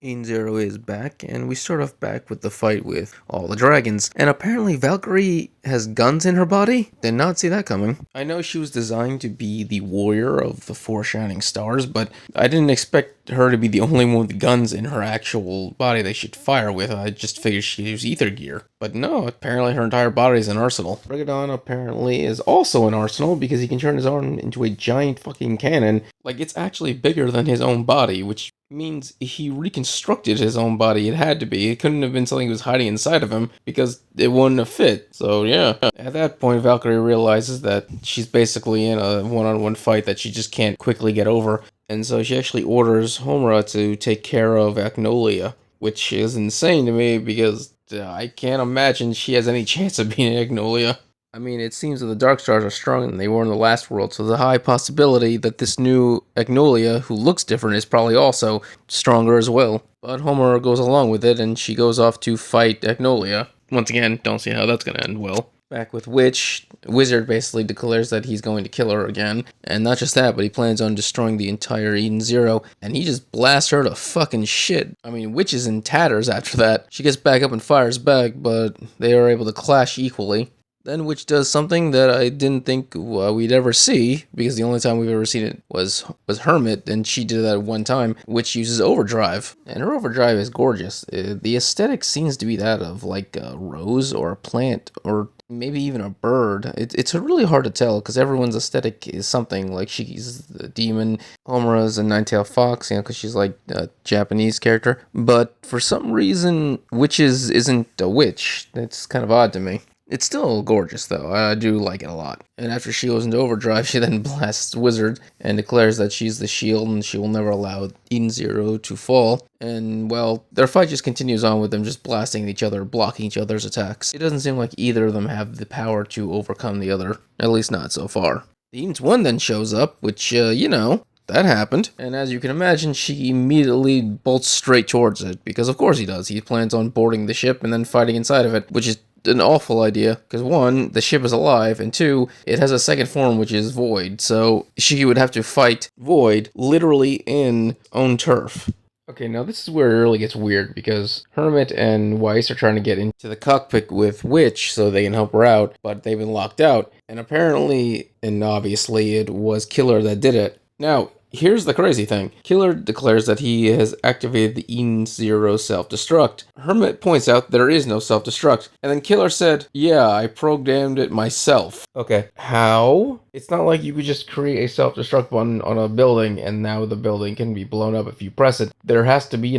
Eden Zero is back, and we start off back with the fight with all the dragons. And apparently, Valkyrie has guns in her body? Did not see that coming. I know she was designed to be the warrior of the four shining stars, but I didn't expect her to be the only one with guns in her actual body they should fire with. I just figured she'd use ether gear. But no, apparently her entire body is an arsenal. Brigadon apparently is also an arsenal because he can turn his arm into a giant fucking cannon. Like, it's actually bigger than his own body, which means he reconstructed his own body. It had to be. It couldn't have been something that was hiding inside of him because it wouldn't have fit. So yeah. At that point, Valkyrie realizes that she's basically in a one-on-one fight that she just can't quickly get over. And so she actually orders Homura to take care of Agnolia, which is insane to me because I can't imagine she has any chance of being Agnolia. I mean, it seems that the Dark Stars are stronger than they were in the last world, so there's a high possibility that this new Agnolia, who looks different, is probably also stronger as well. But Homer goes along with it, and she goes off to fight Agnolia. Once again, don't see how that's going to end well. Back with Witch, Wizard basically declares that he's going to kill her again. And not just that, but he plans on destroying the entire Eden Zero, and he just blasts her to fucking shit. I mean, Witch is in tatters after that. She gets back up and fires back, but they are able to clash equally. Then Witch does something that I didn't think we'd ever see, because the only time we've ever seen it was Hermit, and she did that one time. Witch uses overdrive, and her overdrive is gorgeous. The aesthetic seems to be that of like a rose or a plant, or maybe even a bird. It's really hard to tell, because everyone's aesthetic is something. Like, she's the demon, Homura's a nine-tailed fox, because she's like a Japanese character. But for some reason, Witch's isn't a witch. It's kind of odd to me. It's still gorgeous, though. I do like it a lot. And after she goes into overdrive, she then blasts Wizard and declares that she's the shield and she will never allow Eden Zero to fall. And, well, their fight just continues on with them just blasting each other, blocking each other's attacks. It doesn't seem like either of them have the power to overcome the other, at least not so far. The Eden's One then shows up, which, that happened. And as you can imagine, she immediately bolts straight towards it, because of course he does. He plans on boarding the ship and then fighting inside of it, which is an awful idea, because one, the ship is alive, and two, it has a second form, which is Void, so she would have to fight Void literally in own turf. Okay, now this is where it really gets weird, because Hermit and Weiss are trying to get into the cockpit with Witch so they can help her out, but they've been locked out, and apparently, and obviously, it was Killer that did it. Now, here's the crazy thing. Killer declares that he has activated the Eden Zero self-destruct. Hermit points out there is no self-destruct. And then Killer said, yeah, I programmed it myself. Okay, how? It's not like you could just create a self-destruct button on a building and now the building can be blown up if you press it. There has to be,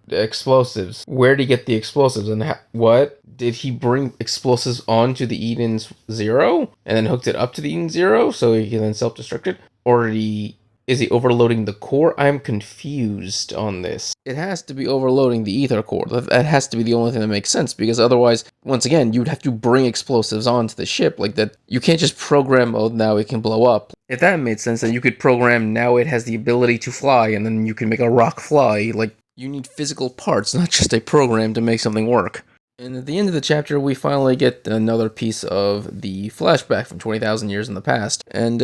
explosives. Where did he get the explosives? And what? Did he bring explosives onto the Eden Zero and then hooked it up to the Eden Zero so he can then self-destruct it? Or is he overloading the core? I'm confused on this. It has to be overloading the ether core. That has to be the only thing that makes sense, because otherwise, once again, you'd have to bring explosives onto the ship like that. You can't just program, oh, now it can blow up. If that made sense, then you could program, now it has the ability to fly, and then you can make a rock fly. Like, you need physical parts, not just a program to make something work. And at the end of the chapter, we finally get another piece of the flashback from 20,000 years in the past. And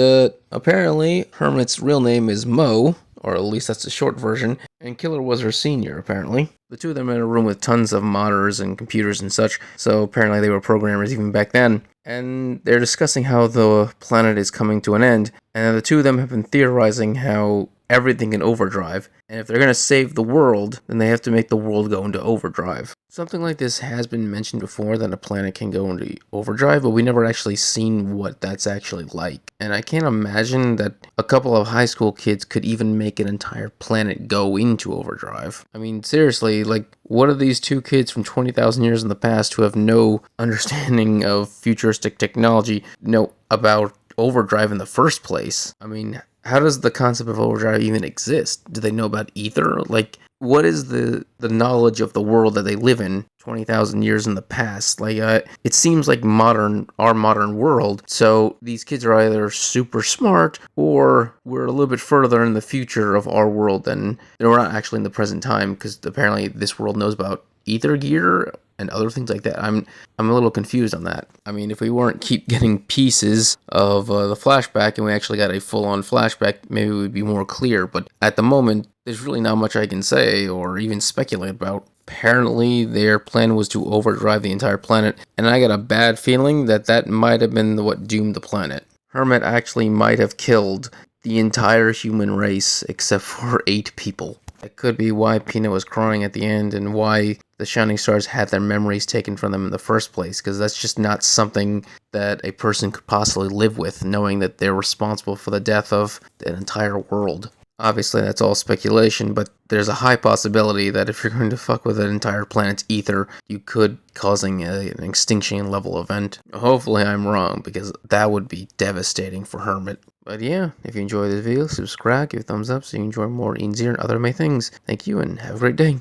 apparently, Hermit's real name is Mo, or at least that's the short version, and Killer was her senior, apparently. The two of them are in a room with tons of monitors and computers and such, so apparently they were programmers even back then. And they're discussing how the planet is coming to an end, and the two of them have been theorizing how everything in overdrive, and if they're going to save the world, then they have to make the world go into overdrive. Something like this has been mentioned before, that a planet can go into overdrive, but we never actually seen what that's actually like. And I can't imagine that a couple of high school kids could even make an entire planet go into overdrive. I mean, seriously, like, what are these two kids from 20,000 years in the past who have no understanding of futuristic technology know about overdrive in the first place? I mean, how does the concept of overdrive even exist? Do they know about ether? Like, what is the knowledge of the world that they live in 20,000 years in the past? Like, it seems like our modern world, so these kids are either super smart, or we're a little bit further in the future of our world than we're not actually in the present time, because apparently this world knows about ether gear and other things like that. I'm a little confused on that. I mean, if we weren't keep getting pieces of the flashback and we actually got a full-on flashback, maybe it would be more clear. But at the moment, there's really not much I can say or even speculate about. Apparently, their plan was to overdrive the entire planet, and I got a bad feeling that that might have been what doomed the planet. Hermit actually might have killed the entire human race except for 8 people. That could be why Peanut was crying at the end and why the Shining Stars had their memories taken from them in the first place, because that's just not something that a person could possibly live with, knowing that they're responsible for the death of an entire world. Obviously, that's all speculation, but there's a high possibility that if you're going to fuck with an entire planet's ether, you could causing an extinction level event. Hopefully I'm wrong, because that would be devastating for Hermit. But yeah, if you enjoyed this video, subscribe, give a thumbs up so you enjoy more Inzir and other May things. Thank you, and have a great day.